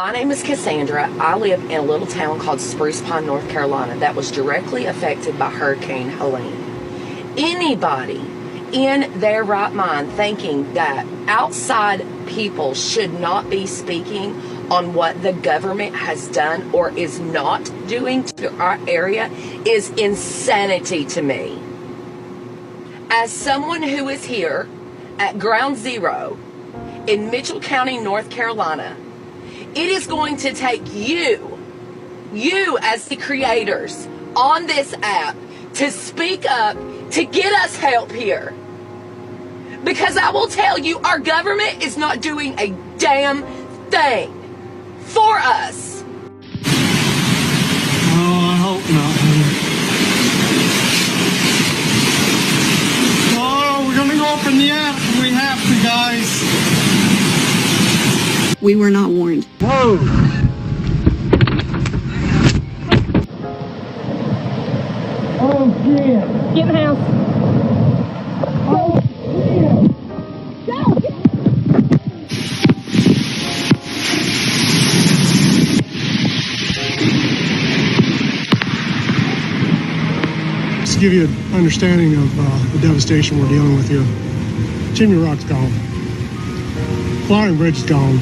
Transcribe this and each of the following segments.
My name is Cassandra. I live in a little town called Spruce Pine, North Carolina that was directly affected by Hurricane Helene. Anybody in their right mind thinking that outside people should not be speaking on what the government has done or is not doing to our area is insanity to me. As someone who is here at Ground Zero in Mitchell County, North Carolina, it is going to take you as the creators on this app to speak up to get us help here. Because I will tell you, our government is not doing a damn thing for us. Oh, I hope not. Oh, we're gonna go up in the app if we have to, guys. We were not warned. Whoa! Oh, shit! Get in the house. Oh, shit! Go! Just to give you an understanding of the devastation we're dealing with here. Chimney Rock's gone. Flying Bridge is gone.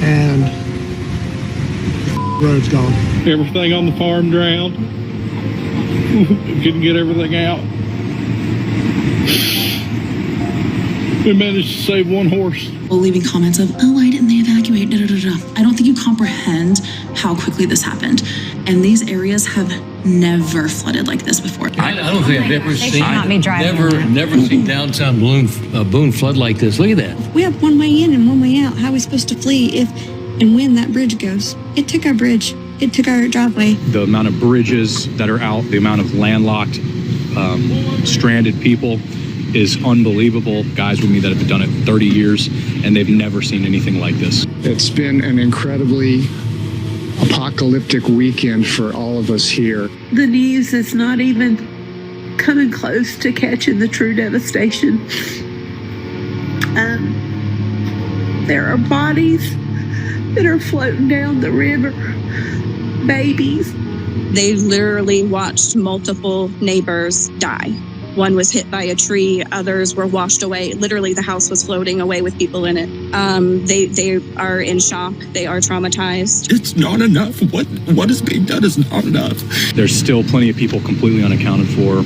And the road's gone. Everything on the farm drowned. Couldn't get everything out. We managed to save one horse. Leaving comments of, oh, why didn't they evacuate? Da, da, da, da. I don't think you comprehend how quickly this happened. And these areas have never flooded like this before. I don't think I've ever seen, never seen downtown Boone flood like this. Look at that. We have one way in and one way out. How are we supposed to flee if and when that bridge goes? It took our bridge. It took our driveway. The amount of bridges that are out, the amount of landlocked, stranded people is unbelievable. Guys with me that have done it 30 years, and they've never seen anything like this. It's been an incredibly apocalyptic weekend for all of us here. The news is not even coming close to catching the true devastation. There are bodies that are floating down the river, babies. They literally watched multiple neighbors die. One was hit by a tree, others were washed away. Literally, the house was floating away with people in it. They are in shock. They are traumatized. It's not enough. What is being done is not enough. There's still plenty of people completely unaccounted for.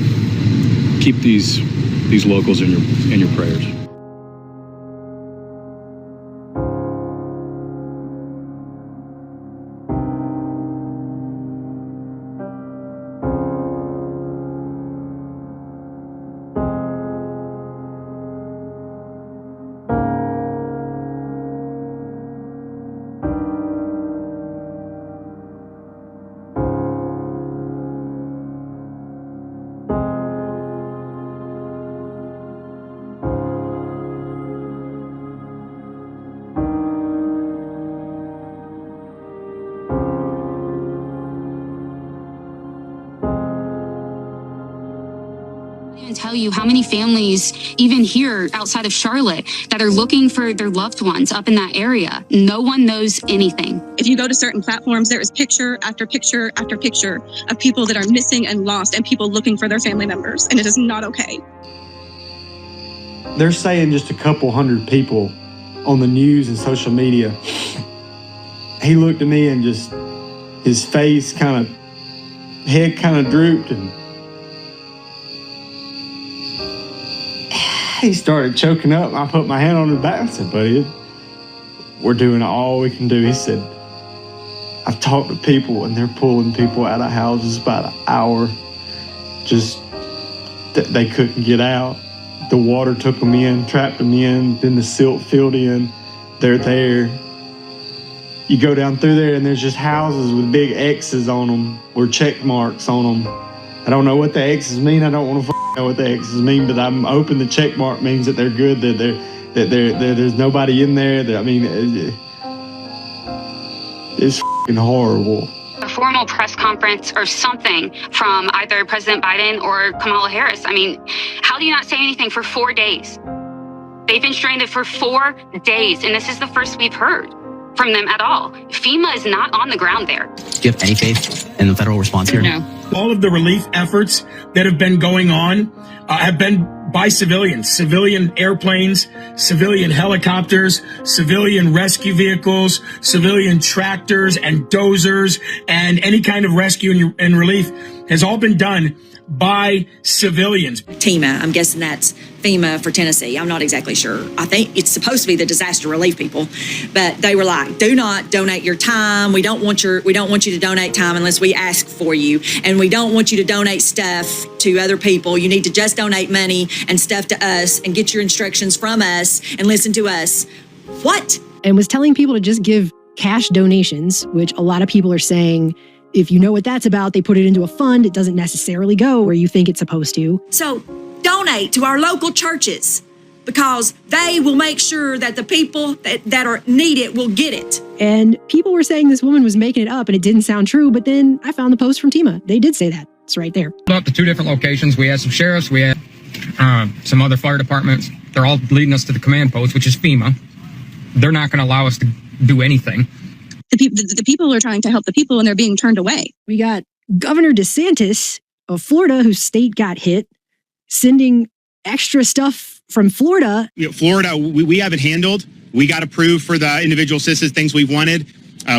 Keep these locals in your prayers. And tell you how many families, even here outside of Charlotte, that are looking for their loved ones up in that area. No one knows anything. If you go to certain platforms, there is picture after picture after picture of people that are missing and lost and people looking for their family members, and it is not okay. They're saying just a couple hundred people on the news and social media. He looked at me and just, his face head kind of drooped, and he started choking up. I put my hand on his back and said, buddy, we're doing all we can do. He said, I've talked to people and they're pulling people out of houses about an hour. Just that they couldn't get out. The water took them in, trapped them in, then the silt filled in. They're there. You go down through there and there's just houses with big X's on them or check marks on them. I don't know what the X's mean. I don't want to know what the X's mean, but I'm hoping the check mark means that they're good, that there's nobody in there. It's horrible. A formal press conference or something from either President Biden or Kamala Harris. I mean, how do you not say anything for 4 days? They've been stranded for 4 days, and this is the first we've heard. from them at all. FEMA is not on the ground there. Do you have any faith in the federal response here? No. All of the relief efforts that have been going on have been by civilians, civilian airplanes, civilian helicopters, civilian rescue vehicles, civilian tractors and dozers, and any kind of rescue and relief has all been done by civilians. TEMA, I'm guessing that's FEMA for Tennessee. I'm not exactly sure. I think it's supposed to be the disaster relief people, but they were like, do not donate your time. We don't want you to donate time unless we ask for you. And we don't want you to donate stuff to other people. You need to just donate money and stuff to us and get your instructions from us and listen to us. What? And was telling people to just give cash donations, which a lot of people are saying, if you know what that's about, they put it into a fund. It doesn't necessarily go where you think it's supposed to. So donate to our local churches because they will make sure that the people that are need it will get it. And people were saying this woman was making it up and it didn't sound true. But then I found the post from TEMA. They did say that. It's right there. Up to 2 different locations. We had some sheriffs. We had some other fire departments. They're all leading us to the command post, which is FEMA. They're not going to allow us to do anything. The people are trying to help the people and they're being turned away. We got Governor DeSantis of Florida, whose state got hit, sending extra stuff from Florida. Florida, we have it handled. We got approved for the individual assistance things we've wanted.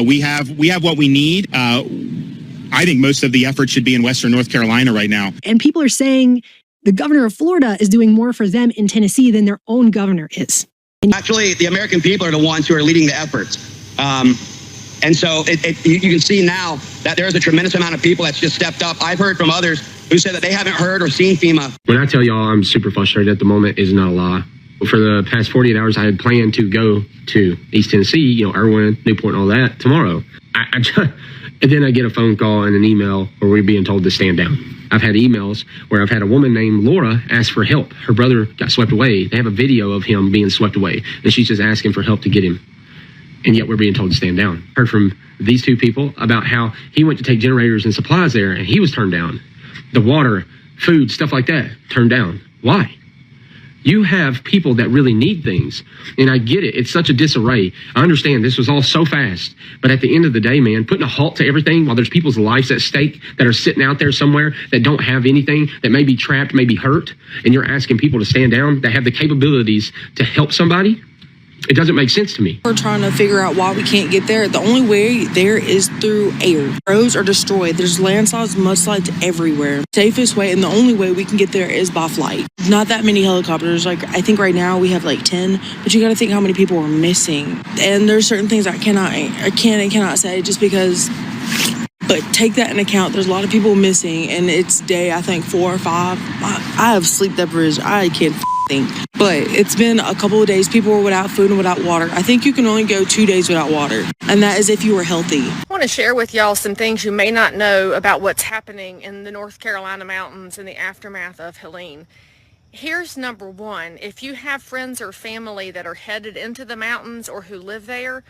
We have what we need. I think most of the effort should be in Western North Carolina right now. And people are saying the governor of Florida is doing more for them in Tennessee than their own governor is. Actually, the American people are the ones who are leading the efforts. And so you can see now that there's a tremendous amount of people that's just stepped up. I've heard from others who said that they haven't heard or seen FEMA. When I tell y'all I'm super frustrated at the moment is not a lie. For the past 48 hours, I had planned to go to East Tennessee, Irwin, Newport, and all that tomorrow. And then I get a phone call and an email where we're being told to stand down. I've had emails where I've had a woman named Laura ask for help. Her brother got swept away. They have a video of him being swept away, and she's just asking for help to get him. And yet we're being told to stand down. Heard from these 2 people about how he went to take generators and supplies there and he was turned down. The water, food, stuff like that, turned down. Why? You have people that really need things. And I get it. It's such a disarray. I understand this was all so fast. But at the end of the day, man, putting a halt to everything while there's people's lives at stake that are sitting out there somewhere that don't have anything, that may be trapped, may be hurt, and you're asking people to stand down that have the capabilities to help somebody, it doesn't make sense to me. We're trying to figure out why we can't get there. The only way there is through air. Roads are destroyed. There's landslides, mudslides everywhere. Safest way and the only way we can get there is by flight. Not that many helicopters. I think right now we have 10, but you got to think how many people are missing. And there's certain things I can and cannot say just because. But take that into account. There's a lot of people missing, and it's day, I think, 4 or 5. I have sleep deprivation. I can't think. But it's been a couple of days. People were without food and without water. I think you can only go 2 days without water, and that is if you were healthy. I want to share with y'all some things you may not know about what's happening in the North Carolina mountains in the aftermath of Helene. Here's number 1. If you have friends or family that are headed into the mountains or who live there,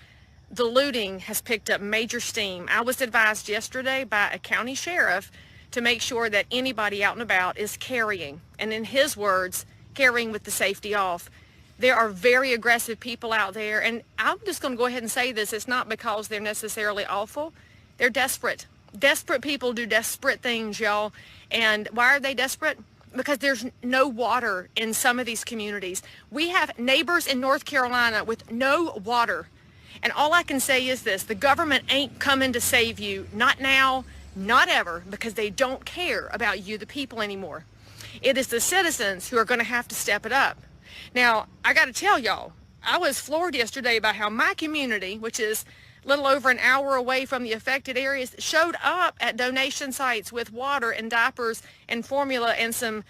the looting has picked up major steam. I was advised yesterday by a county sheriff to make sure that anybody out and about is carrying, and in his words, carrying with the safety off. There are very aggressive people out there, and I'm just going to go ahead and say this. It's not because they're necessarily awful. They're desperate. Desperate people do desperate things, y'all. And why are they desperate? Because there's no water in some of these communities. We have neighbors in North Carolina with no water. And all I can say is this: the government ain't coming to save you, not now, not ever, because they don't care about you, the people, anymore. It is the citizens who are going to have to step it up. Now, I got to tell y'all, I was floored yesterday by how my community, which is a little over an hour away from the affected areas, showed up at donation sites with water and diapers and formula and some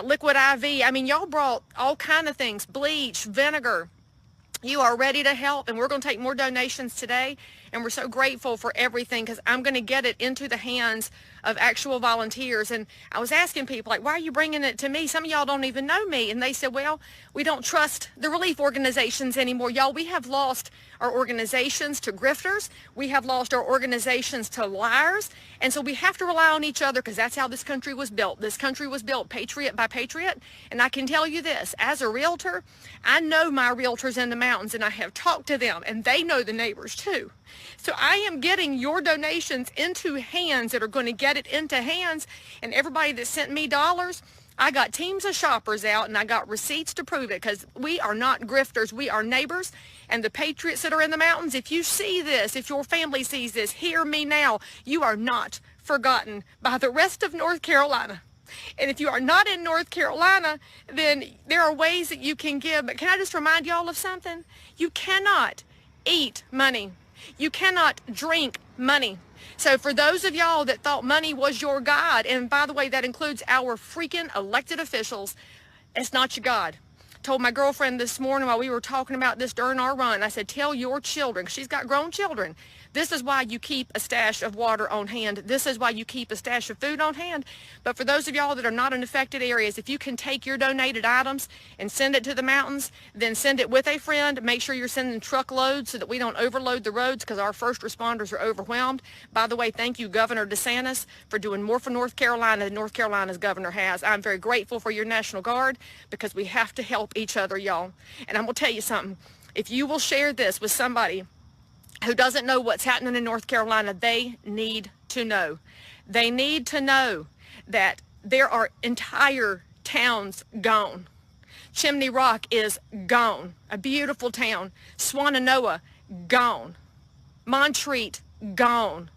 liquid IV. I mean, y'all brought all kind of things, bleach, vinegar. You are ready to help, and we're going to take more donations today, and we're so grateful for everything because I'm going to get it into the hands of actual volunteers. And I was asking people, why are you bringing it to me? Some of y'all don't even know me. And they said, well, we don't trust the relief organizations anymore. Y'all, we have lost our organizations to grifters. We have lost our organizations to liars. And so we have to rely on each other because that's how this country was built. This country was built patriot by patriot. And I can tell you this, as a realtor, I know my realtors in the mountains, and I have talked to them, and they know the neighbors too. So I am getting your donations into hands that are going to get it into hands, and everybody that sent me dollars, I got teams of shoppers out, and I got receipts to prove it, because we are not grifters. We are neighbors, and the patriots that are in the mountains, if you see this, if your family sees this, hear me now. You are not forgotten by the rest of North Carolina. And if you are not in North Carolina, then there are ways that you can give. But can I just remind y'all of something? You cannot eat money. You cannot drink money. So for those of y'all that thought money was your God, and by the way, that includes our freaking elected officials, it's not your God. Told my girlfriend this morning while we were talking about this during our run, I said, tell your children, 'cause she's got grown children, this is why you keep a stash of water on hand. This is why you keep a stash of food on hand. But for those of y'all that are not in affected areas, if you can take your donated items and send it to the mountains, then send it with a friend. Make sure you're sending truckloads so that we don't overload the roads, because our first responders are overwhelmed. By the way, thank you, Governor DeSantis, for doing more for North Carolina than North Carolina's governor has. I'm very grateful for your National Guard, because we have to help each other, y'all. And I'm going to tell you something. If you will share this with somebody who doesn't know what's happening in North Carolina, they need to know. They need to know that there are entire towns gone. Chimney Rock is gone, a beautiful town. Swannanoa, gone. Montreat, gone.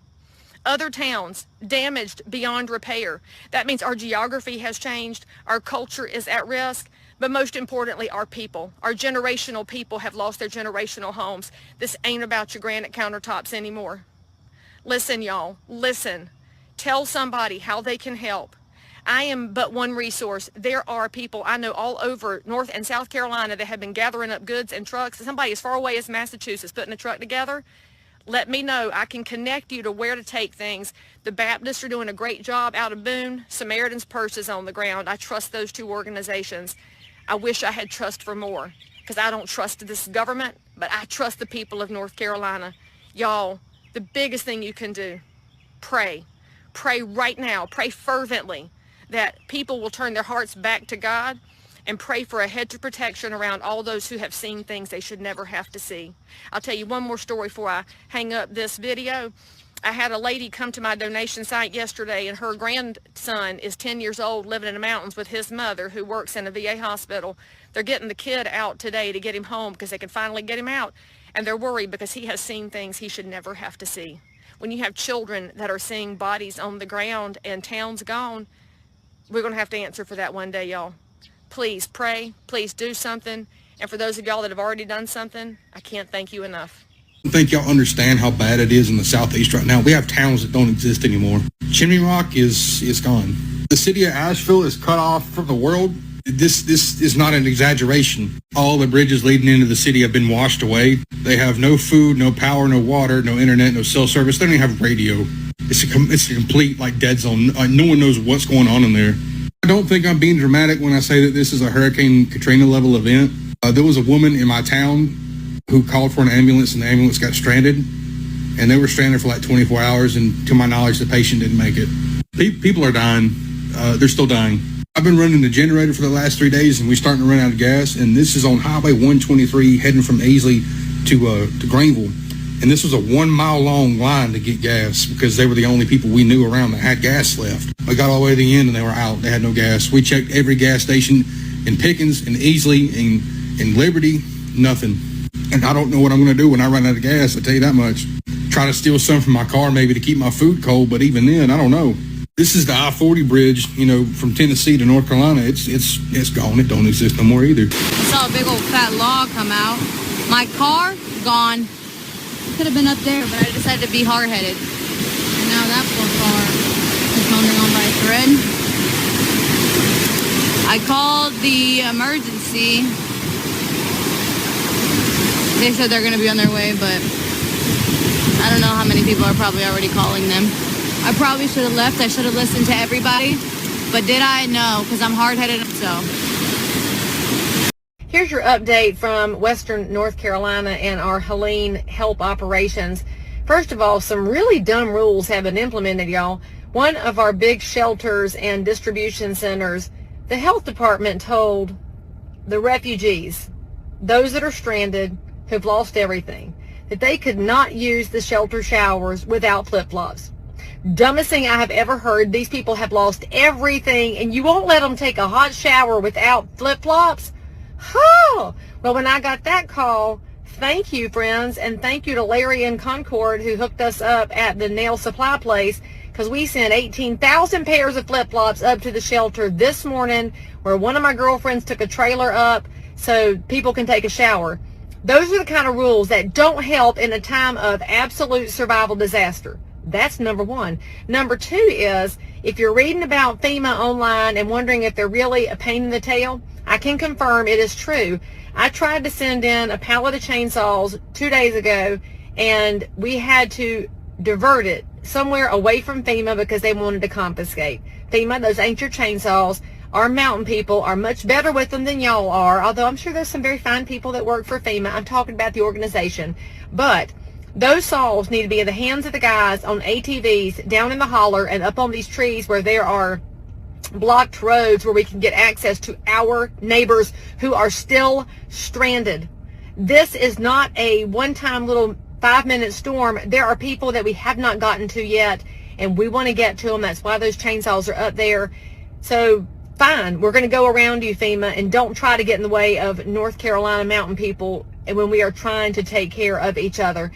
Other towns damaged beyond repair. That means our geography has changed, our culture is at risk, but most importantly, our people, our generational people have lost their generational homes. This ain't about your granite countertops anymore. Listen, y'all, listen. Tell somebody how they can help. I am but one resource. There are people I know all over North and South Carolina that have been gathering up goods and trucks. Somebody as far away as Massachusetts putting a truck together. Let me know. I can connect you to where to take things. The Baptists are doing a great job out of Boone. Samaritan's Purse is on the ground. I trust those two organizations. I wish I had trust for more, because I don't trust this government, but I trust the people of North Carolina. Y'all, the biggest thing you can do, pray. Pray right now. Pray fervently that people will turn their hearts back to God, and pray for a hedge of protection around all those who have seen things they should never have to see. I'll tell you one more story before I hang up this video. I had a lady come to my donation site yesterday, and her grandson is 10 years old, living in the mountains with his mother, who works in a VA hospital. They're getting the kid out today to get him home, because they can finally get him out. And they're worried because he has seen things he should never have to see. When you have children that are seeing bodies on the ground and towns gone, we're going to have to answer for that one day, y'all. Please pray. Please do something. And for those of y'all that have already done something, I can't thank you enough. I think y'all understand how bad it is in the southeast right now. We have towns that don't exist anymore. Chimney Rock is gone. The city of Asheville is cut off from the world. This is not an exaggeration. All the bridges leading into the city have been washed away. They have no food, no power, no water, no internet, no cell service. They don't even have radio. It's a complete dead zone. No one knows what's going on in there. I don't think I'm being dramatic when I say that this is a Hurricane Katrina level event. There was a woman in my town who called for an ambulance, and the ambulance got stranded, and they were stranded for 24 hours, and to my knowledge, the patient didn't make it. People are dying. They're still dying. I've been running the generator for the last 3 days, and we're starting to run out of gas, and this is on Highway 123 heading from Aisley to Greenville, and this was a 1 mile long line to get gas, because they were the only people we knew around that had gas left. I got all the way to the end, and they were out. They had no gas. We checked every gas station in Pickens and Aisley and in Liberty, nothing. And I don't know what I'm going to do when I run out of gas, I'll tell you that much. Try to steal some from my car maybe to keep my food cold, but even then, I don't know. This is the I-40 bridge, from Tennessee to North Carolina. It's gone. It don't exist no more either. I saw a big old fat log come out. My car, gone. Could have been up there, but I decided to be hard-headed. And now that poor car is holding on by a thread. I called the emergency. They said they're going to be on their way, but I don't know how many people are probably already calling them. I probably should have left. I should have listened to everybody. But did I? No, because I'm hard-headed, so. Here's your update from Western North Carolina and our Helene help operations. First of all, some really dumb rules have been implemented, y'all. One of our big shelters and distribution centers, the health department told the refugees those that are stranded who've lost everything, that they could not use the shelter showers without flip-flops. Dumbest thing I have ever heard. These people have lost everything, and you won't let them take a hot shower without flip-flops? Oh! Well, when I got that call, thank you, friends, and thank you to Larry in Concord who hooked us up at the nail supply place, because we sent 18,000 pairs of flip-flops up to the shelter this morning, where one of my girlfriends took a trailer up so people can take a shower. Those are the kind of rules that don't help in a time of absolute survival disaster. That's number one. Number two is, if you're reading about FEMA online and wondering if they're really a pain in the tail, I can confirm it is true. I tried to send in a pallet of chainsaws 2 days ago, and we had to divert it somewhere away from FEMA because they wanted to confiscate. FEMA, those ain't your chainsaws. Our mountain people are much better with them than y'all are, although I'm sure there's some very fine people that work for FEMA. I'm talking about the organization. But those saws need to be in the hands of the guys on ATVs down in the holler and up on these trees where there are blocked roads where we can get access to our neighbors who are still stranded. This is not a one-time little 5-minute storm. There are people that we have not gotten to yet, and we want to get to them. That's why those chainsaws are up there. So fine, we're going to go around you, FEMA, and don't try to get in the way of North Carolina mountain people when we are trying to take care of each other.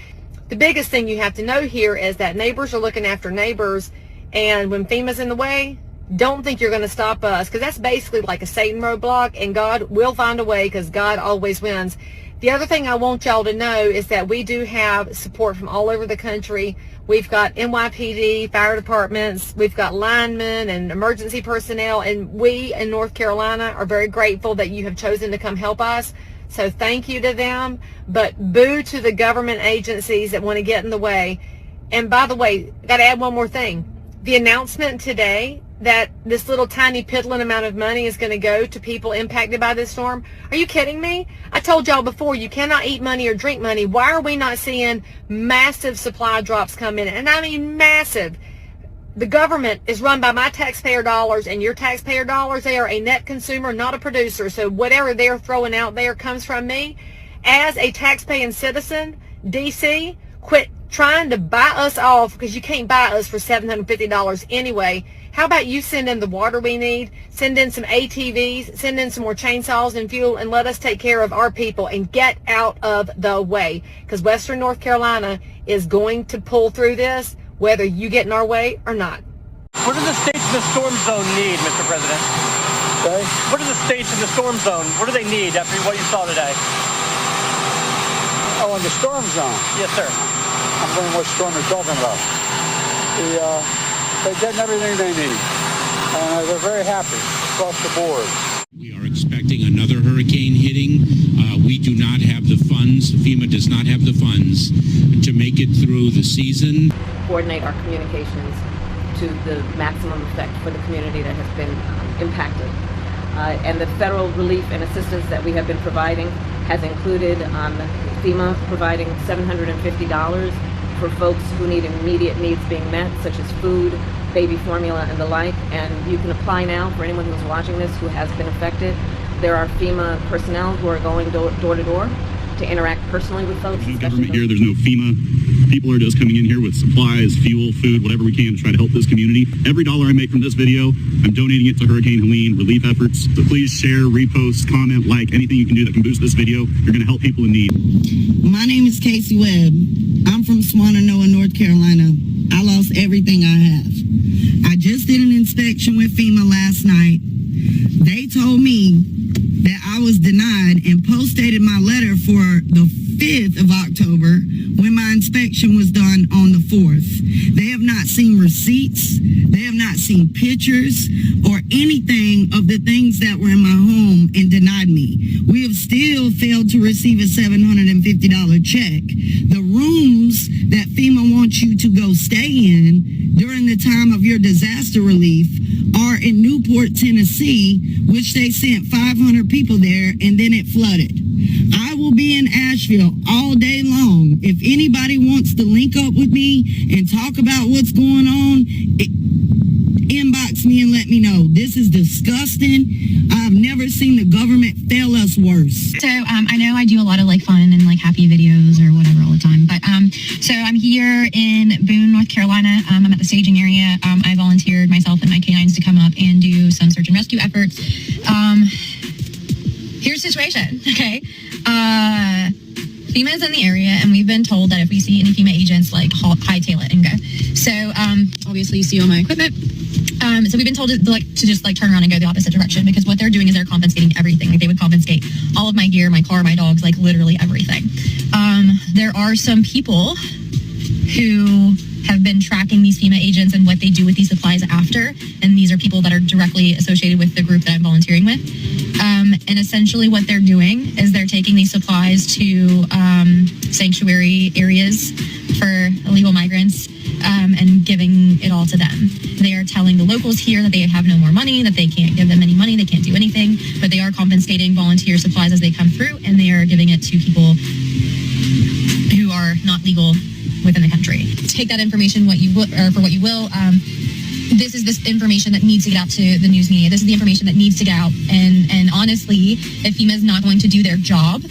The biggest thing you have to know here is that neighbors are looking after neighbors, and when FEMA's in the way, don't think you're going to stop us, because that's basically like a Satan roadblock, and God will find a way, because God always wins. The other thing I want y'all to know is that we do have support from all over the country. We've got NYPD, fire departments, we've got linemen and emergency personnel, and we in North Carolina are very grateful that you have chosen to come help us. So thank you to them, but boo to the government agencies that want to get in the way. And by the way, got to add one more thing. The announcement today that this little tiny piddling amount of money is going to go to people impacted by this storm. Are you kidding me? I told y'all before, you cannot eat money or drink money. Why are we not seeing massive supply drops come in? And I mean massive. The government is run by my taxpayer dollars and your taxpayer dollars. They are a net consumer, not a producer. So whatever they're throwing out there comes from me. As a taxpaying citizen, DC, quit trying to buy us off, because you can't buy us for $750 anyway. How about you send in the water we need, send in some ATVs, send in some more chainsaws and fuel, and let us take care of our people and get out of the way, because Western North Carolina is going to pull through this, whether you get in our way or not. What do the states in the storm zone need, Mr. President? Okay. What do the states in the storm zone, what do they need after what you saw today? Oh, in the storm zone? Yes, sir. I'm wondering what storm you're talking about. They're getting everything they need, and they're very happy across the board. We are expecting another hurricane hitting. We do not have the funds. FEMA does not have the funds to make it through the season. Coordinate our communications to the maximum effect for the community that has been impacted. And the federal relief and assistance that we have been providing has included FEMA providing $750 for folks who need immediate needs being met, such as food, baby formula, and the like. And you can apply now for anyone who's watching this who has been affected. There are FEMA personnel who are going door to door to interact personally with folks. There's no government here. There's no FEMA. People are just coming in here with supplies, fuel, food, whatever we can to try to help this community. Every dollar I make from this video, I'm donating it to Hurricane Helene relief efforts. So please share, repost, comment, like, anything you can do that can boost this video. You're going to help people in need. My name is Casey Webb. I'm from Swannanoa, North Carolina. I lost everything I have. I just did an inspection with FEMA last night. They told me that I was denied and post-dated my letter for the 5th of October when my inspection was done on the 4th. They have not seen receipts. They have not seen pictures or anything of the things that were in my home and denied me. We have still failed to receive a $750 check. The rooms that FEMA wants you to go stay in during the time of your disaster relief are in Newport, Tennessee, which they sent 500 people there, and then it flooded. I will be in Asheville all day long. If anybody wants to link up with me and talk about what's going on, inbox me and let me know. This is disgusting. I've never seen the government fail us worse. So I know I do a lot of like fun and like happy videos or whatever all the time, but so I'm here in Boone, North Carolina. I'm at the staging area. I volunteered myself and my canines to come up and do some search and rescue efforts. Here's the situation, okay? FEMA is in the area, and we've been told that if we see any FEMA agents, like, hightail it and go. So, obviously, you see all my equipment. So we've been told to just turn around and go the opposite direction, because what they're doing is they're confiscating everything. Like, they would confiscate all of my gear, my car, my dogs, like, literally everything. There are some people who have been tracking these FEMA agents and what they do with these supplies after, and these are people that are directly associated with the group that I'm volunteering with. And essentially what they're doing is they're taking these supplies to sanctuary areas for illegal migrants and giving it all to them. They are telling the locals here that they have no more money, that they can't give them any money, they can't do anything, but they are confiscating volunteer supplies as they come through, and they are giving it to people who are not legal within the country. Take that information for what you will. This is this information that needs to get out to the news media. This is the information that needs to get out. And honestly, if FEMA is not going to do their job,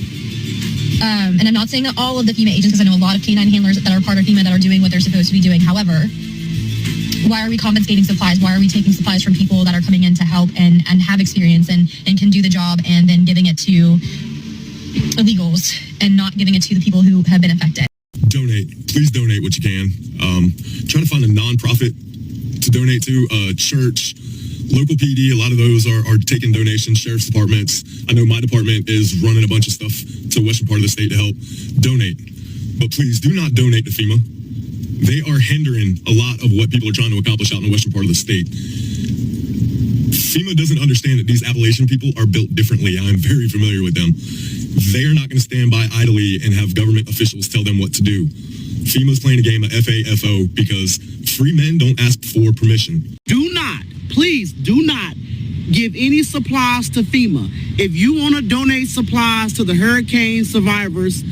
and I'm not saying that all of the FEMA agents, because I know a lot of canine handlers that are part of FEMA that are doing what they're supposed to be doing. However, why are we confiscating supplies? Why are we taking supplies from people that are coming in to help and have experience and can do the job, and then giving it to illegals and not giving it to the people who have been affected? Donate. Please donate what you can. Try to find a nonprofit to donate to, church, local PD. A lot of those are taking donations, sheriff's departments. I know my department is running a bunch of stuff to the western part of the state to help. Donate. But please do not donate to FEMA. They are hindering a lot of what people are trying to accomplish out in the western part of the state. FEMA doesn't understand that these Appalachian people are built differently. I'm very familiar with them. They are not going to stand by idly and have government officials tell them what to do. FEMA's playing a game of FAFO because free men don't ask for permission. Please do not give any supplies to FEMA. If you want to donate supplies to the hurricane survivors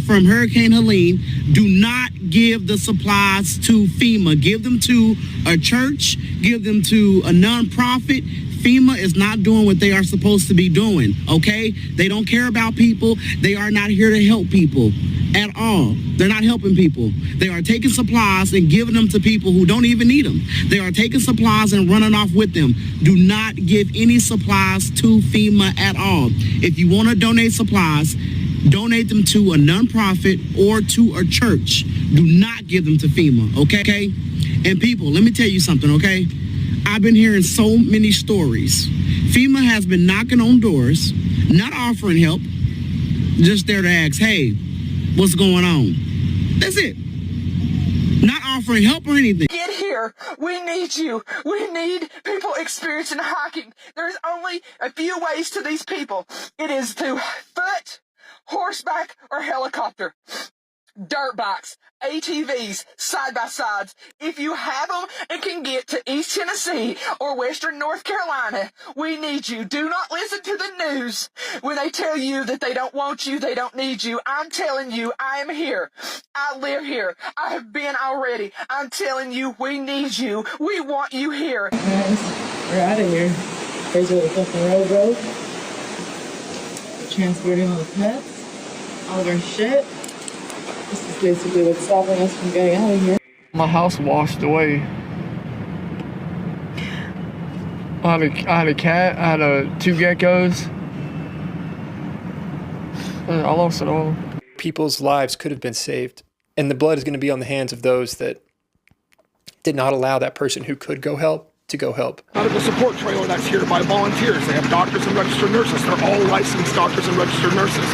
from Hurricane Helene, do not give the supplies to FEMA. Give them to a church, give them to a nonprofit. FEMA is not doing what they are supposed to be doing, okay? They don't care about people. They are not here to help people at all. They're not helping people. They are taking supplies and giving them to people who don't even need them. They are taking supplies and running off with them. Do not give any supplies to FEMA at all. If you want to donate supplies, donate them to a nonprofit or to a church. Do not give them to FEMA, okay? And people, let me tell you something, okay? I've been hearing so many stories. FEMA has been knocking on doors, not offering help, just there to ask, hey, what's going on? That's it. Not offering help or anything. Get here. We need you. We need people experiencing hiking. There's only a few ways to these people. It is to foot, horseback, or helicopter. Dirt bikes, ATVs, side-by-sides. If you have them and can get to East Tennessee or Western North Carolina, we need you. Do not listen to the news when they tell you that they don't want you, they don't need you. I'm telling you, I am here. I live here. I have been already. I'm telling you, we need you. We want you here. Guys, we're out of here. Here's where the fucking road goes. We're transporting all the pets, all of our shit. This is basically what's stopping us from getting out of here. My house washed away. I had a cat, I had 2 geckos, and I lost it all. People's lives could have been saved, and the blood is going to be on the hands of those that did not allow that person who could go help to go help. Medical support trailer that's here by volunteers. They have doctors and registered nurses. They're all licensed doctors and registered nurses.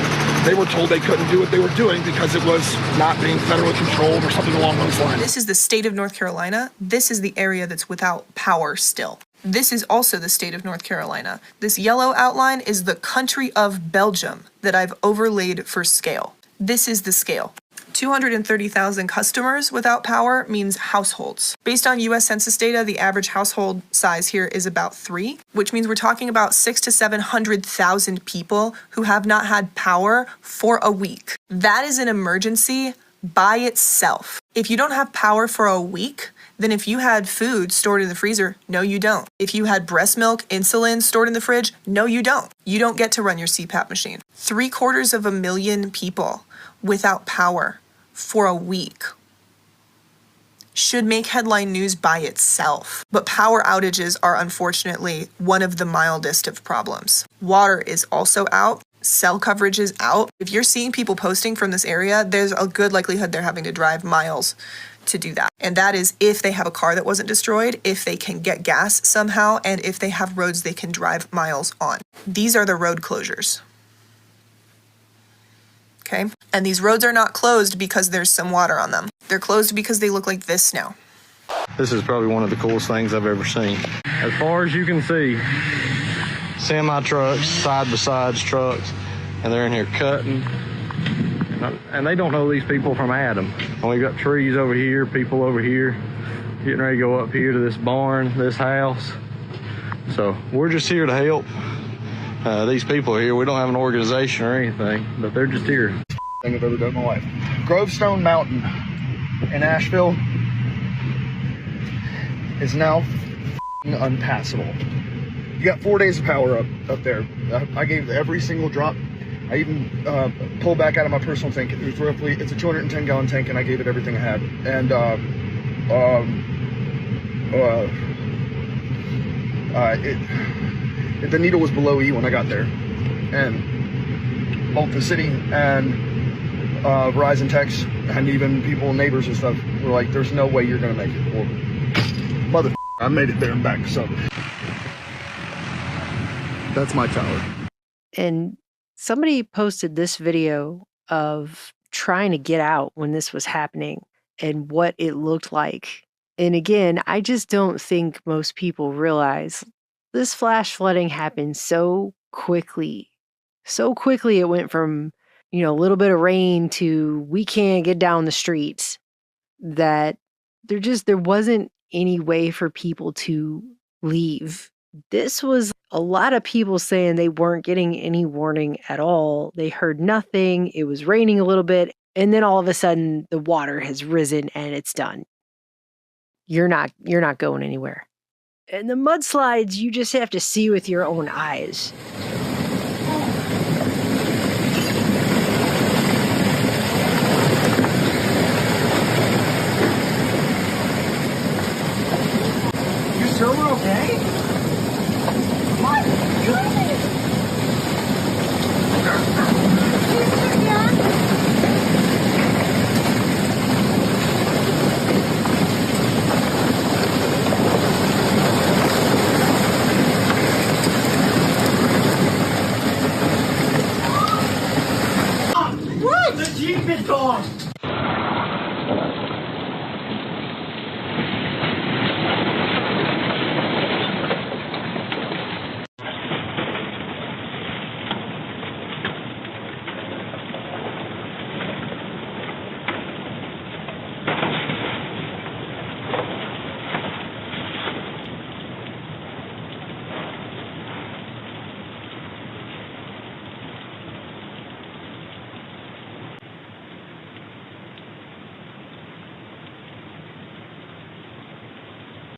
They were told they couldn't do what they were doing because it was not being federally controlled or something along those lines. This is the state of North Carolina. This is the area that's without power still. This is also the state of North Carolina. This yellow outline is the country of Belgium that I've overlaid for scale. This is the scale. 230,000 customers without power means households. Based on U.S. Census data, the average household size here is about 3, which means we're talking about 600,000 to 700,000 people who have not had power for a week. That is an emergency by itself. If you don't have power for a week, than if you had food stored in the freezer. No, you don't. If you had breast milk, insulin stored in the fridge, no, you don't. You don't get to run your CPAP machine. 750,000 people without power for a week should make headline news by itself. But power outages are unfortunately one of the mildest of problems. Water is also out. Cell coverage is out. If you're seeing people posting from this area, there's a good likelihood they're having to drive miles to do that. And that is if they have a car that wasn't destroyed, if they can get gas somehow, and if they have roads they can drive miles on. These are the road closures. Okay? And these roads are not closed because there's some water on them. They're closed because they look like this now. This is probably one of the coolest things I've ever seen. As far as you can see, semi-trucks, side-by-sides trucks, and they're in here cutting. And they don't know these people from Adam. And we got trees over here, people over here, getting ready to go up here to this barn, this house. So we're just here to help these people here. We don't have an organization or anything, but they're just here. Thing I've ever done in my life. Grovestone Mountain in Asheville is now unpassable. You got 4 days of power up there. I gave every single drop. I even pulled back out of my personal tank. It's a 210 gallon tank, and I gave it everything I had. And the needle was below E when I got there, and both the city and Verizon techs and even people, neighbors and stuff, were like, "There's no way you're gonna make it." Well, mother, I made it there and back. So that's my tower. And somebody posted this video of trying to get out when this was happening and what it looked like. And again, I just don't think most people realize this flash flooding happened so quickly. So quickly it went from, a little bit of rain to we can't get down the streets, that there wasn't any way for people to leave. This was a lot of people saying they weren't getting any warning at all. They heard nothing. It was raining a little bit. And then all of a sudden the water has risen and it's done. You're not going anywhere. And the mudslides, you just have to see with your own eyes. You sure we're okay? What? What? The Jeep is gone!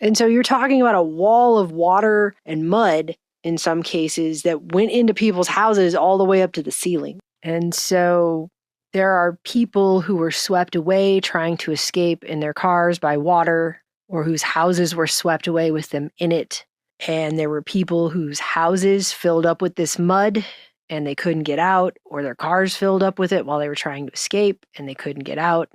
And so you're talking about a wall of water and mud in some cases that went into people's houses all the way up to the ceiling. And so there are people who were swept away trying to escape in their cars by water, or whose houses were swept away with them in it. And there were people whose houses filled up with this mud and they couldn't get out, or their cars filled up with it while they were trying to escape and they couldn't get out.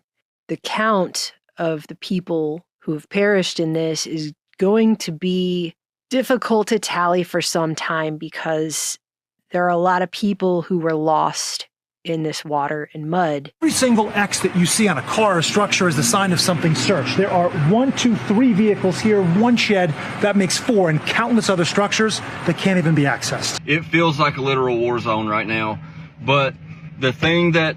The count of the people who have perished in this is going to be difficult to tally for some time, because there are a lot of people who were lost in this water and mud. Every single X that you see on a car or structure is the sign of something searched. There are 1, 2, 3 vehicles here, 1 shed, that makes 4, and countless other structures that can't even be accessed. It feels like a literal war zone right now, but the thing that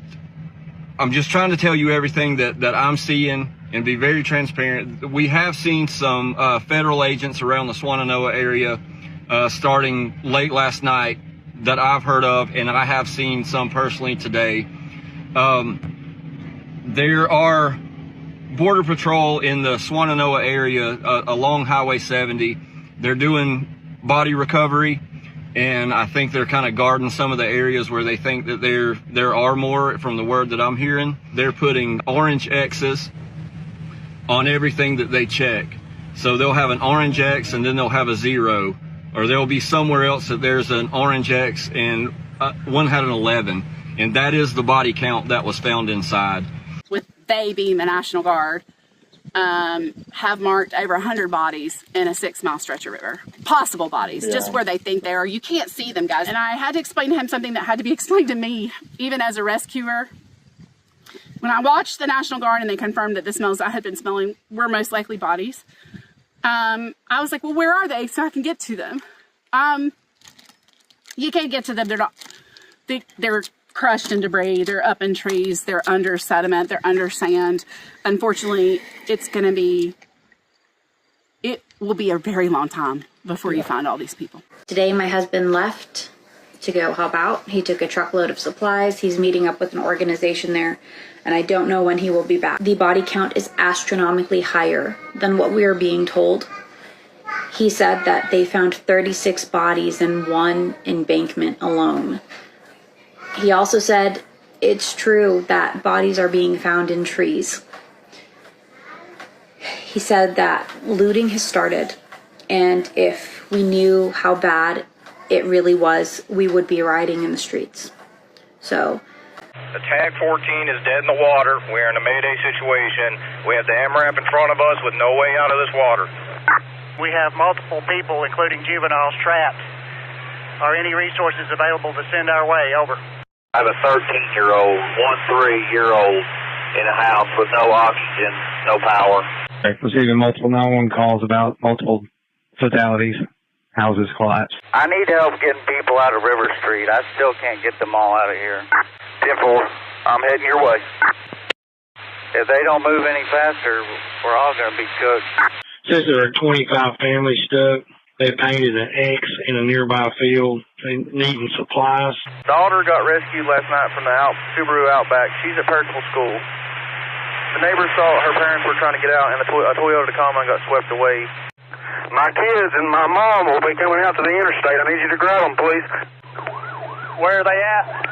I'm just trying to tell you everything that I'm seeing and be very transparent. We have seen some federal agents around the Swannanoa area starting late last night that I've heard of, and I have seen some personally today. There are Border Patrol in the Swannanoa area along Highway 70, they're doing body recovery, and I think they're kind of guarding some of the areas where they think that there are more. From the word that I'm hearing, they're putting orange X's on everything that they check. So they'll have an orange X and then they'll have a 0, or there'll be somewhere else that there's an orange X and one had an 11, and that is the body count that was found inside. With they being the National Guard, have marked over 100 bodies in a 6-mile stretch of river. Possible bodies, just where they think they are. You can't see them, guys. And I had to explain to him something that had to be explained to me, even as a rescuer. When I watched the National Guard and they confirmed that the smells I had been smelling were most likely bodies, I was like, well, where are they so I can get to them? You can't get to them. They're not. They're crushed in debris. They're up in trees. They're under sediment. They're under sand. Unfortunately, it will be a very long time before you find all these people. Today, my husband left to go help out. He took a truckload of supplies. He's meeting up with an organization there, and I don't know when he will be back. The body count is astronomically higher than what we are being told. He said that they found 36 bodies in one embankment alone. He also said it's true that bodies are being found in trees. He said that looting has started, and if we knew how bad it really was, we would be rioting in the streets. So, Attack 14 is dead in the water. We're in a Mayday situation. We have the AMRAP in front of us with no way out of this water. We have multiple people, including juveniles, trapped. Are any resources available to send our way? Over. I have a 13-year-old, 3-year-old in a house with no oxygen, no power. Receiving multiple 911 calls about multiple fatalities, houses collapsed. I need help getting people out of River Street. I still can't get them all out of here. 10-4, I'm heading your way. If they don't move any faster, we're all going to be cooked. Says there are 25 families stuck. They painted an X in a nearby field. They needing supplies. Daughter got rescued last night from the Subaru Outback. She's at Percival School. The neighbors thought her parents were trying to get out, and a Toyota Tacoma got swept away. My kids and my mom will be coming out to the interstate. I need you to grab them, please. Where are they at?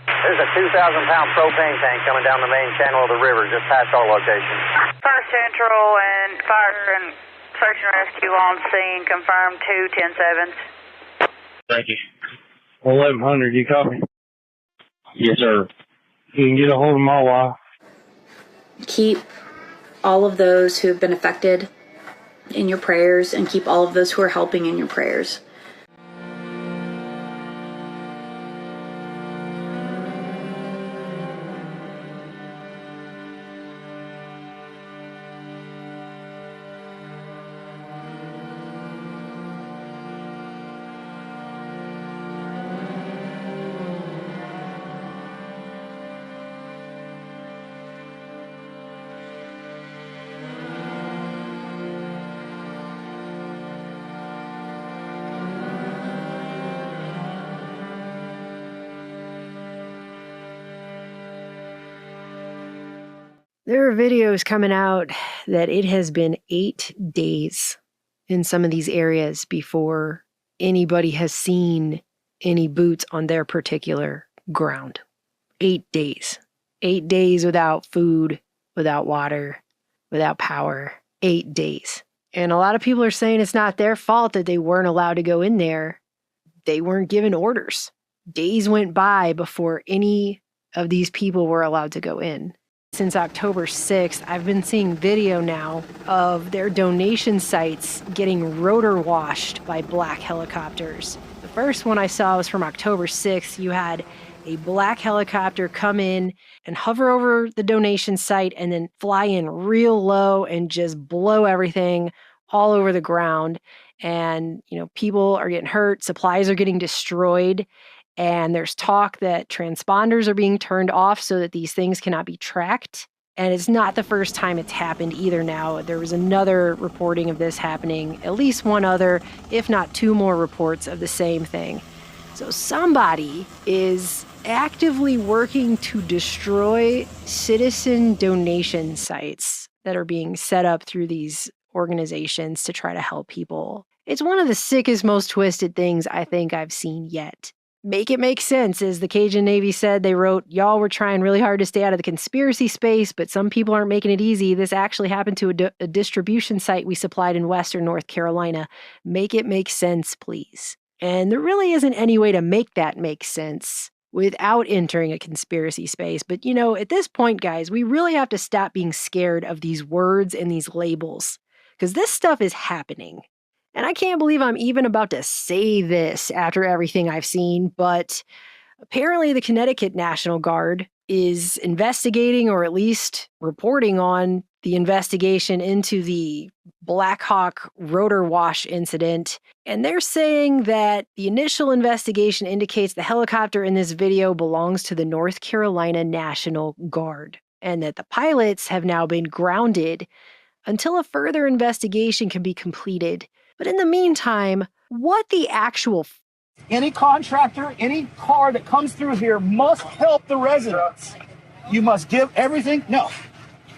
There's a 2,000-pound propane tank coming down the main channel of the river, just past our location. First Central and Fire and Search and Rescue on scene. Confirmed 2 10-7s. Thank you. 1100, you copy? Yes, sir. You can get a hold of my wife. Keep all of those who have been affected in your prayers, and keep all of those who are helping in your prayers. There are videos coming out that it has been 8 days in some of these areas before anybody has seen any boots on their particular ground. 8 days. 8 days without food, without water, without power. 8 days. And a lot of people are saying it's not their fault that they weren't allowed to go in there. They weren't given orders. Days went by before any of these people were allowed to go in. Since October 6th, I've been seeing video now of their donation sites getting rotor washed by black helicopters. The first one I saw was from October 6th. You had a black helicopter come in and hover over the donation site and then fly in real low and just blow everything all over the ground. And, people are getting hurt, supplies are getting destroyed. And there's talk that transponders are being turned off so that these things cannot be tracked. And it's not the first time it's happened either now. There was another reporting of this happening, at least one other, if not 2 more reports of the same thing. So somebody is actively working to destroy citizen donation sites that are being set up through these organizations to try to help people. It's one of the sickest, most twisted things I think I've seen yet. Make it make sense. As the Cajun Navy said, they wrote, y'all were trying really hard to stay out of the conspiracy space, but some people aren't making it easy. This actually happened to a distribution site we supplied in Western North Carolina. Make it make sense, please. And there really isn't any way to make that make sense without entering a conspiracy space. But, you know, at this point, guys, we really have to stop being scared of these words and these labels, because this stuff is happening. And I can't believe I'm even about to say this after everything I've seen, but apparently the Connecticut National Guard is investigating, or at least reporting on, the investigation into the Black Hawk rotor wash incident. And they're saying that the initial investigation indicates the helicopter in this video belongs to the North Carolina National Guard, and that the pilots have now been grounded until a further investigation can be completed. But in the meantime, what the actual Any contractor, any car that comes through here must help the residents. You must give everything. No,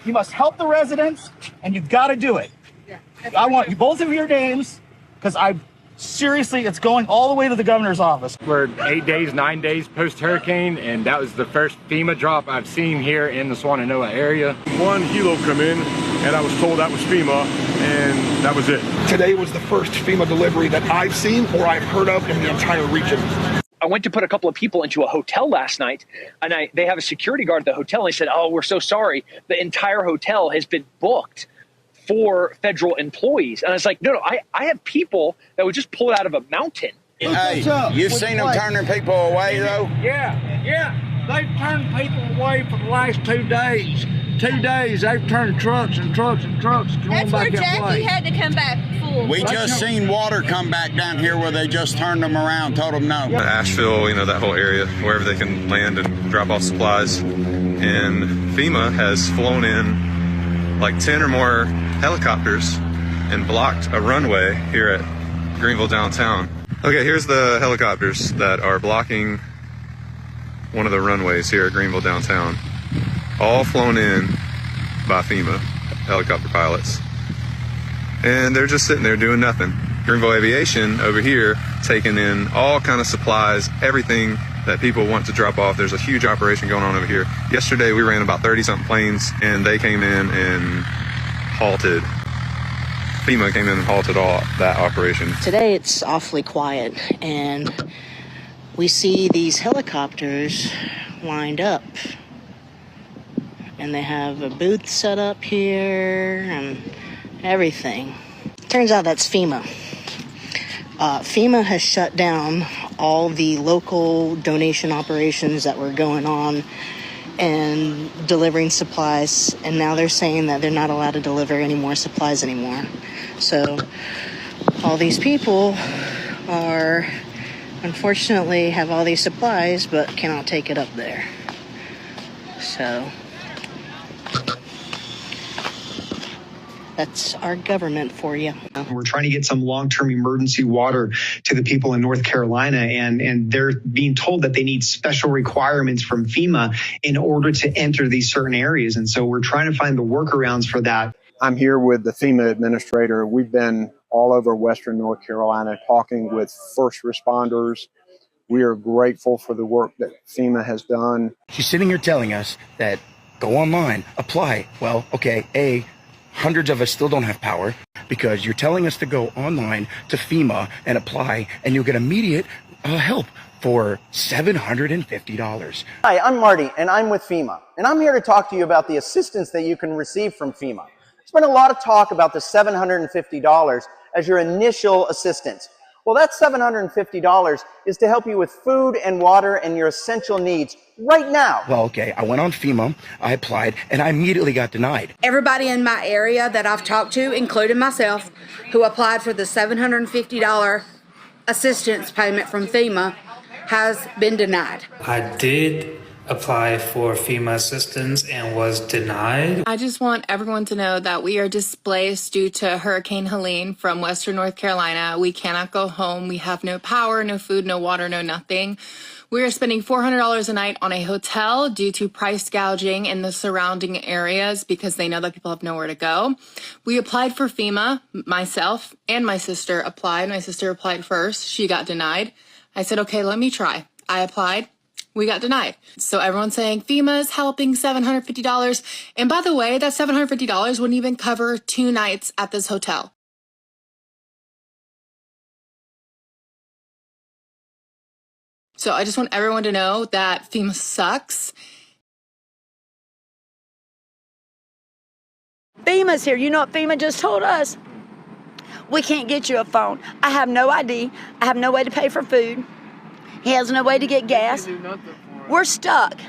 you must help the residents, and you've got to do it. I want you both of your names, because seriously, it's going all the way to the governor's office. We're 8 days, 9 days post-hurricane, and that was the first FEMA drop I've seen here in the Swannanoa area. One helo come in, and I was told that was FEMA, and that was it. Today was the first FEMA delivery that I've seen or I've heard of in the entire region. I went to put a couple of people into a hotel last night, and they have a security guard at the hotel, and they said, oh, we're so sorry. The entire hotel has been booked for federal employees. And I was like, no, I have people that would just pull it out of a mountain. Hey, you've seen them turning people away, though? Yeah. They've turned people away for the last 2 days. 2 days, they've turned trucks and trucks and trucks. That's where Jackie had to come back full. We just seen water come back down here where they just turned them around, told them no. Asheville, you know, that whole area, wherever they can land and drop off supplies. And FEMA has flown in like 10 or more helicopters and blocked a runway here at Greenville downtown. Okay, here's the helicopters that are blocking one of the runways here at Greenville downtown. All flown in by FEMA helicopter pilots. And they're just sitting there doing nothing. Greenville Aviation over here taking in all kind of supplies, everything that people want to drop off. There's a huge operation going on over here. Yesterday we ran about 30-something planes, and they came in and halted. FEMA came in and halted all that operation. Today it's awfully quiet, and we see these helicopters lined up. And they have a booth set up here and everything. Turns out that's FEMA. FEMA has shut down all the local donation operations that were going on and delivering supplies, and now they're saying that they're not allowed to deliver any more supplies anymore. So all these people are, unfortunately, have all these supplies but cannot take it up there. So that's our government for you. We're trying to get some long-term emergency water to the people in North Carolina, and they're being told that they need special requirements from FEMA in order to enter these certain areas. And so we're trying to find the workarounds for that. I'm here with the FEMA administrator. We've been all over Western North Carolina talking with first responders. We are grateful for the work that FEMA has done. She's sitting here telling us that go online, apply. Well, okay, hundreds of us still don't have power because you're telling us to go online to FEMA and apply, and you'll get immediate help for $750. Hi, I'm Marty, and I'm with FEMA. And I'm here to talk to you about the assistance that you can receive from FEMA. There's been a lot of talk about the $750 as your initial assistance. Well, that $750 is to help you with food and water and your essential needs right now. Well, okay, I went on FEMA, I applied, and I immediately got denied. Everybody in my area that I've talked to, including myself, who applied for the $750 assistance payment from FEMA, has been denied. I did apply for FEMA assistance and was denied. I just want everyone to know that we are displaced due to Hurricane Helene from Western North Carolina. We cannot go home. We have no power, no food, no water, no nothing. We are spending $400 a night on a hotel due to price gouging in the surrounding areas because they know that people have nowhere to go. We applied for FEMA. Myself and my sister applied. My sister applied first. She got denied. I said, okay, let me try. I applied. We got denied. So everyone's saying FEMA is helping $750. And by the way, that $750 wouldn't even cover 2 nights at this hotel. So I just want everyone to know that FEMA sucks. FEMA's here. You know what FEMA just told us? We can't get you a phone. I have no ID. I have no way to pay for food. He has no way to get gas. We're stuck.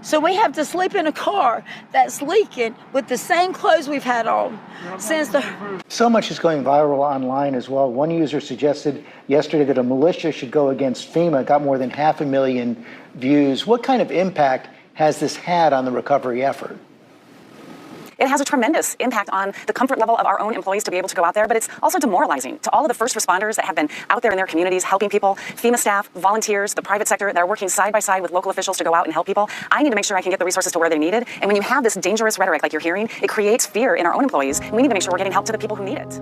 So we have to sleep in a car that's leaking with the same clothes we've had on since the... So much is going viral online as well. One user suggested yesterday that a militia should go against FEMA. It got more than 500,000 views. What kind of impact has this had on the recovery effort? It has a tremendous impact on the comfort level of our own employees to be able to go out there, but it's also demoralizing to all of the first responders that have been out there in their communities helping people, FEMA staff, volunteers, the private sector that are working side by side with local officials to go out and help people. I need to make sure I can get the resources to where they're needed. And when you have this dangerous rhetoric like you're hearing, it creates fear in our own employees. We need to make sure we're getting help to the people who need it.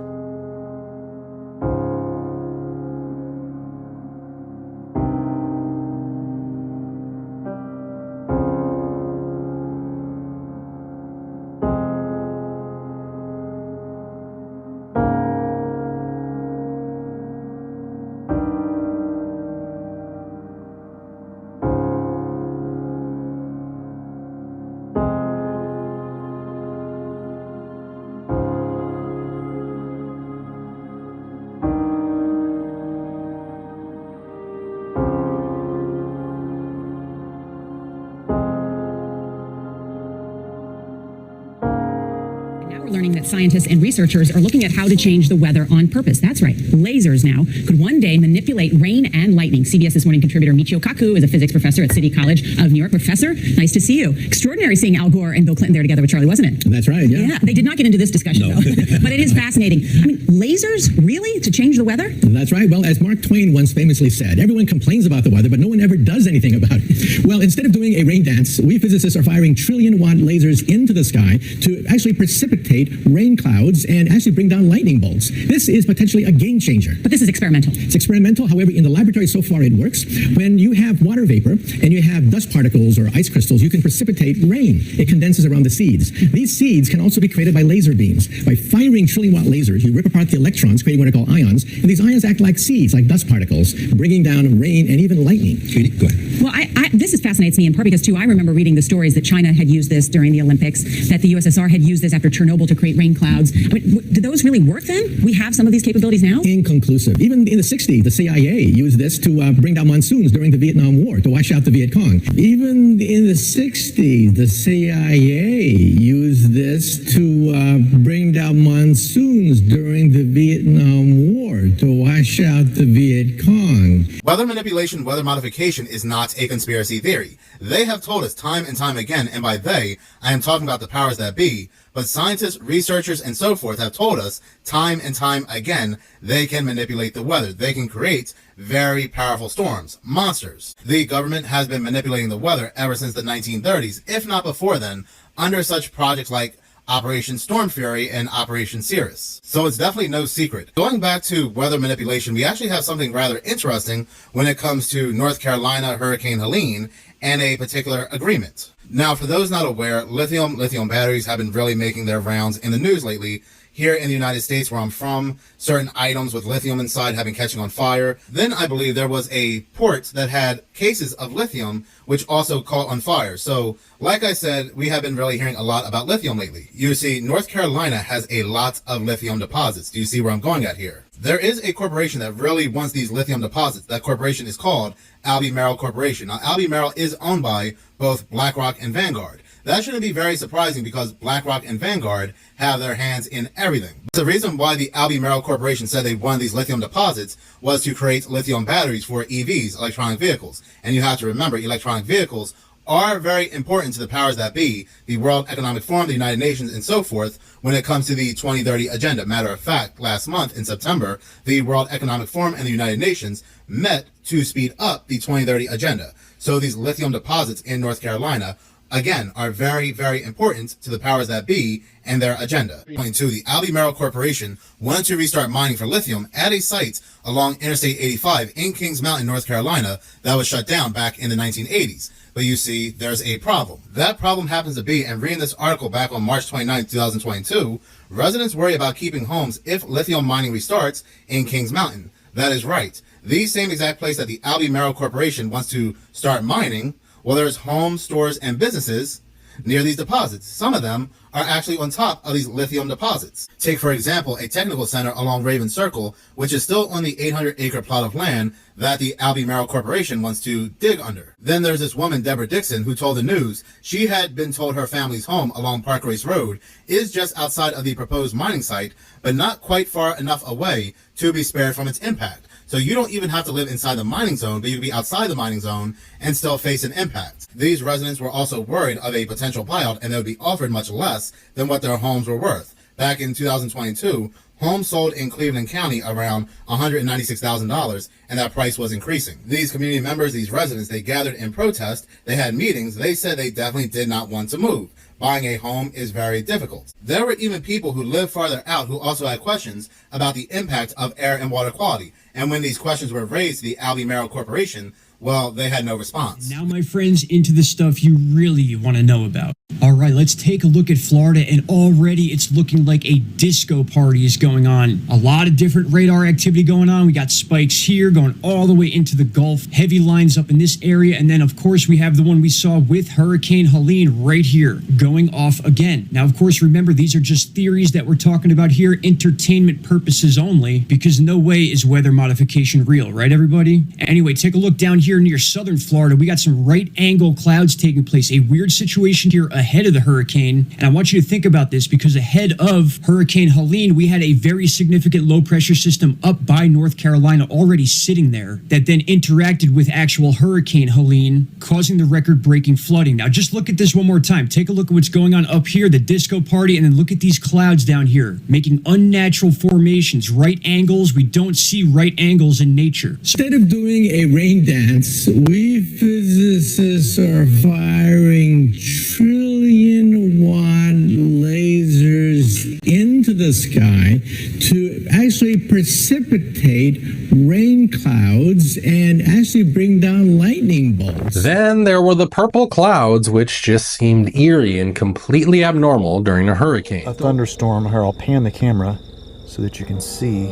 Learning that scientists and researchers are looking at how to change the weather on purpose. That's right. Lasers now could one day manipulate rain and lightning. CBS This Morning contributor Michio Kaku is a physics professor at City College of New York. Professor, nice to see you. Extraordinary seeing Al Gore and Bill Clinton there together with Charlie, wasn't it? That's right, yeah. Yeah, they did not get into this discussion, though. But it is fascinating. I mean, lasers, really? To change the weather? That's right. Well, as Mark Twain once famously said, everyone complains about the weather, but no one ever does anything about it. Well, instead of doing a rain dance, we physicists are firing trillion-watt lasers into the sky to actually precipitate rain clouds and actually bring down lightning bolts. This is potentially a game changer. But this is experimental. It's experimental. However, in the laboratory so far it works. When you have water vapor and you have dust particles or ice crystals, you can precipitate rain. It condenses around the seeds. These seeds can also be created by laser beams. By firing trillion-watt lasers, you rip apart the electrons, creating what are called ions, and these ions act like seeds, like dust particles, bringing down rain and even lightning. Go ahead. Well, this fascinates me in part because, too, I remember reading the stories that China had used this during the Olympics, that the USSR had used this after Chernobyl to create rain clouds. I mean, do those really work then? We have some of these capabilities now? Inconclusive. Even in the 60s, the CIA used this to bring down monsoons during the Vietnam War, to wash out the Viet Cong. Even in the 60s, the CIA used this to bring down monsoons during the Vietnam War, to wash out the Viet Cong. Weather manipulation, weather modification is not a conspiracy theory. They have told us time and time again, and by they, I am talking about the powers that be, but scientists, researchers, and so forth have told us time and time again they can manipulate the weather. They can create very powerful storms, monsters. The government has been manipulating the weather ever since the 1930s, if not before then, under such projects like Operation Storm Fury and Operation Cirrus. So it's definitely no secret. Going back to weather manipulation, we actually have something rather interesting when it comes to North Carolina Hurricane Helene and a particular agreement. Now, for those not aware, lithium batteries have been really making their rounds in the news lately. Here in the United States, where I'm from, certain items with lithium inside have been catching on fire. Then I believe there was a port that had cases of lithium, which also caught on fire. So, like I said, we have been really hearing a lot about lithium lately. You see, North Carolina has a lot of lithium deposits. Do you see where I'm going at here? There is a corporation that really wants these lithium deposits. That corporation is called Albemarle Corporation. Now, Albemarle is owned by both BlackRock and Vanguard. That shouldn't be very surprising because BlackRock and Vanguard have their hands in everything. The reason why the Albemarle Corporation said they wanted these lithium deposits was to create lithium batteries for EVs, electronic vehicles. And you have to remember, electronic vehicles are very important to the powers that be, the World Economic Forum, the United Nations, and so forth, when it comes to the 2030 agenda. Matter of fact, last month in September, the World Economic Forum and the United Nations met to speed up the 2030 agenda. So these lithium deposits in North Carolina, again, are very, very important to the powers that be and their agenda. Point two, the Albemarle Corporation wanted to restart mining for lithium at a site along Interstate 85 in Kings Mountain, North Carolina, that was shut down back in the 1980s. But you see, there's a problem. That problem happens to be, and reading this article back on March 29, 2022, residents worry about keeping homes if lithium mining restarts in Kings Mountain. That is right. The same exact place that the Albemarle Corporation wants to start mining. Well, there's homes, stores, and businesses near these deposits. Some of them are actually on top of these lithium deposits. Take, for example, a technical center along Raven Circle, which is still on the 800-acre plot of land that the Albemarle Corporation wants to dig under. Then there's this woman, Deborah Dixon, who told the news she had been told her family's home along Park Race Road is just outside of the proposed mining site, but not quite far enough away to be spared from its impact. So you don't even have to live inside the mining zone, but you can be outside the mining zone and still face an impact. These residents were also worried of a potential buyout, and they would be offered much less than what their homes were worth. Back in 2022, homes sold in Cleveland County around $196,000, and that price was increasing. These community members, these residents, they gathered in protest, they had meetings, they said they definitely did not want to move. Buying a home is very difficult. There were even people who live farther out who also had questions about the impact of air and water quality. And when these questions were raised to the Albemarle Corporation, well, they had no response. Now, my friends, into the stuff you really want to know about. All right, let's take a look at Florida, and already it's looking like a disco party is going on. A lot of different radar activity going on. We got spikes here going all the way into the Gulf, heavy lines up in this area, and then, of course, we have the one we saw with Hurricane Helene right here going off again. Now, of course, remember, these are just theories that we're talking about here, entertainment purposes only, because no way is weather modification real, right, everybody? Anyway, take a look down here near southern Florida. We got some right angle clouds taking place, a weird situation here ahead of the hurricane. And I want you to think about this, because ahead of Hurricane Helene, we had a very significant low pressure system up by North Carolina already sitting there that then interacted with actual Hurricane Helene, causing the record breaking flooding. Now just look at this one more time. Take a look at what's going on up here, the disco party, and then look at these clouds down here making unnatural formations, right angles. We don't see right angles in nature. Instead of doing a rain dance, we physicists are firing trillion-watt lasers into the sky to actually precipitate rain clouds and actually bring down lightning bolts. Then there were the purple clouds, which just seemed eerie and completely abnormal during a hurricane. A thunderstorm. Here, I'll pan the camera so that you can see.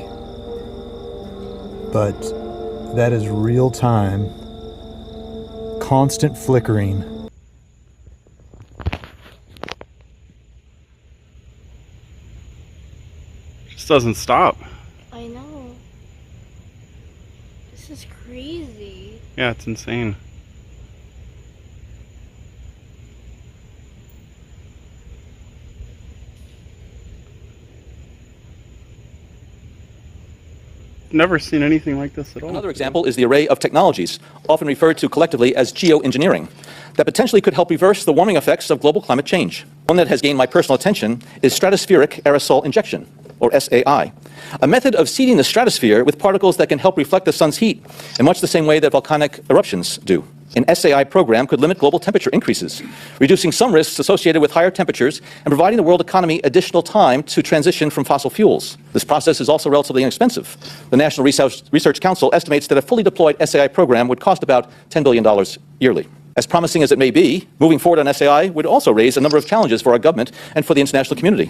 But that is real time. Constant flickering. Just doesn't stop. I know. This is crazy. Yeah, it's insane. Never seen anything like this at all. Another example is the array of technologies, often referred to collectively as geoengineering, that potentially could help reverse the warming effects of global climate change. One that has gained my personal attention is stratospheric aerosol injection, or SAI, a method of seeding the stratosphere with particles that can help reflect the sun's heat in much the same way that volcanic eruptions do. An SAI program could limit global temperature increases, reducing some risks associated with higher temperatures and providing the world economy additional time to transition from fossil fuels. This process is also relatively inexpensive. The National Research Council estimates that a fully deployed SAI program would cost about $10 billion yearly. As promising as it may be, moving forward on SAI would also raise a number of challenges for our government and for the international community.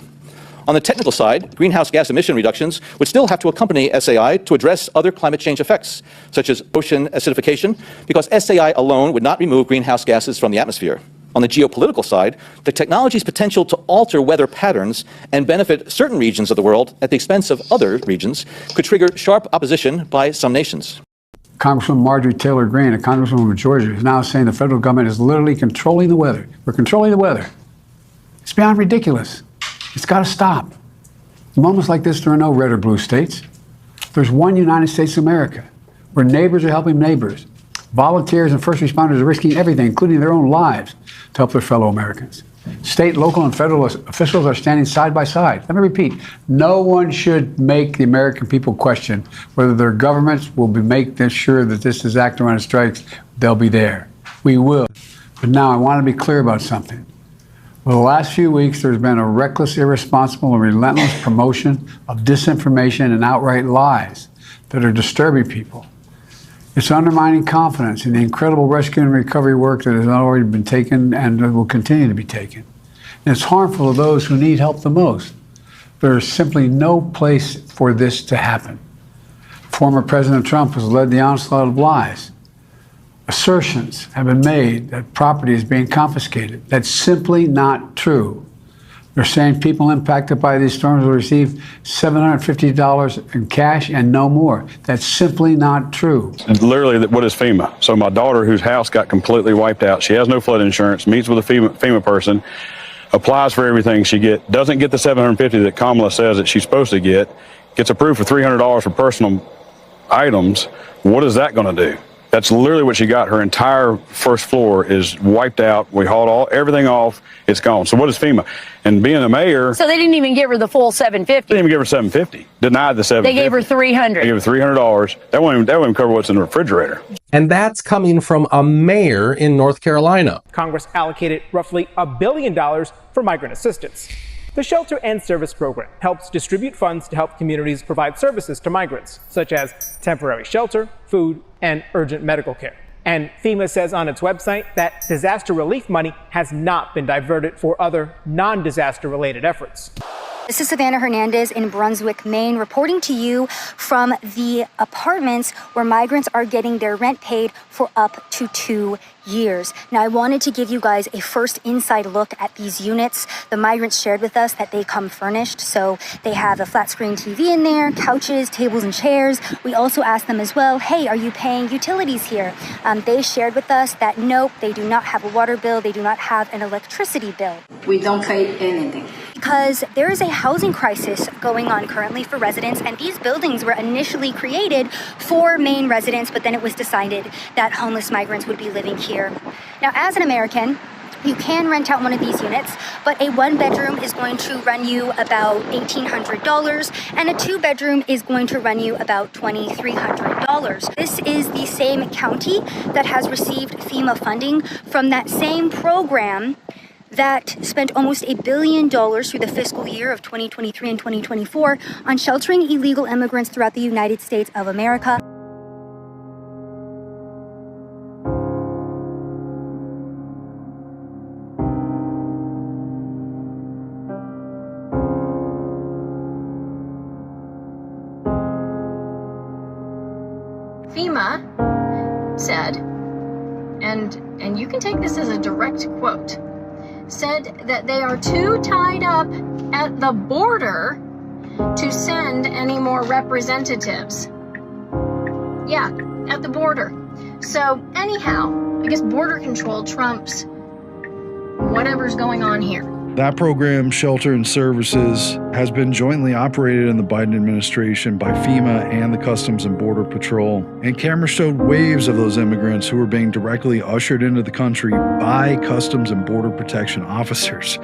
On the technical side, greenhouse gas emission reductions would still have to accompany SAI to address other climate change effects, such as ocean acidification, because SAI alone would not remove greenhouse gases from the atmosphere. On the geopolitical side, the technology's potential to alter weather patterns and benefit certain regions of the world at the expense of other regions could trigger sharp opposition by some nations. Congresswoman Marjorie Taylor Greene, a congresswoman of Georgia, is now saying the federal government is literally controlling the weather. We're controlling the weather. It's beyond ridiculous. It's got to stop. In moments like this, there are no red or blue states. There's one United States of America, where neighbors are helping neighbors. Volunteers and first responders are risking everything, including their own lives, to help their fellow Americans. State, local, and federal officials are standing side by side. Let me repeat, no one should make the American people question whether their governments will make sure that this disaster when it strikes, they'll be there. We will. But now I want to be clear about something. For the last few weeks, there's been a reckless, irresponsible, and relentless promotion of disinformation and outright lies that are disturbing people. It's undermining confidence in the incredible rescue and recovery work that has already been taken and will continue to be taken. And it's harmful to those who need help the most. There is simply no place for this to happen. Former President Trump has led the onslaught of lies. Assertions have been made that property is being confiscated. That's simply not true. They're saying people impacted by these storms will receive $750 in cash and no more. That's simply not true. Literally, what is FEMA? So my daughter, whose house got completely wiped out, she has no flood insurance, meets with a FEMA person, applies for everything she doesn't get the $750 that Kamala says that she's supposed to get, gets approved for $300 for personal items. What is that going to do? That's literally what she got. Her entire first floor is wiped out. We hauled everything off. It's gone. So what is FEMA? And being a mayor, so they didn't even give her the full $750. They didn't even give her $750. Denied the $750. They gave her $300. They gave her $300. That won't even cover what's in the refrigerator. And that's coming from a mayor in North Carolina. Congress allocated roughly $1 billion for migrant assistance. The Shelter and Service Program helps distribute funds to help communities provide services to migrants, such as temporary shelter, food, and urgent medical care. And FEMA says on its website that disaster relief money has not been diverted for other non-disaster related efforts. This is Savannah Hernandez in Brunswick, Maine, reporting to you from the apartments where migrants are getting their rent paid for up to 2 years. Now, I wanted to give you guys a first inside look at these units. The migrants shared with us that they come furnished, so they have a flat screen TV in there, couches, tables, and chairs. We also asked them as well, hey, are you paying utilities here? They shared with us that nope, they do not have a water bill, they do not have an electricity bill. We don't pay anything. Because there is a housing crisis going on currently for residents, and these buildings were initially created for Maine residents, but then it was decided that homeless migrants would be living here. Now, as an American, you can rent out one of these units, but a 1-bedroom is going to run you about $1,800, and a 2-bedroom is going to run you about $2,300. This is the same county that has received FEMA funding from that same program that spent almost $1 billion through the fiscal year of 2023 and 2024 on sheltering illegal immigrants throughout the United States of America. FEMA said, and you can take this as a direct quote, said that they are too tied up at the border to send any more representatives. Yeah, at the border. So anyhow, I guess border control trumps whatever's going on here. That program, Shelter and Services, has been jointly operated in the Biden administration by FEMA and the Customs and Border Patrol. And cameras showed waves of those immigrants who were being directly ushered into the country by Customs and Border Protection officers.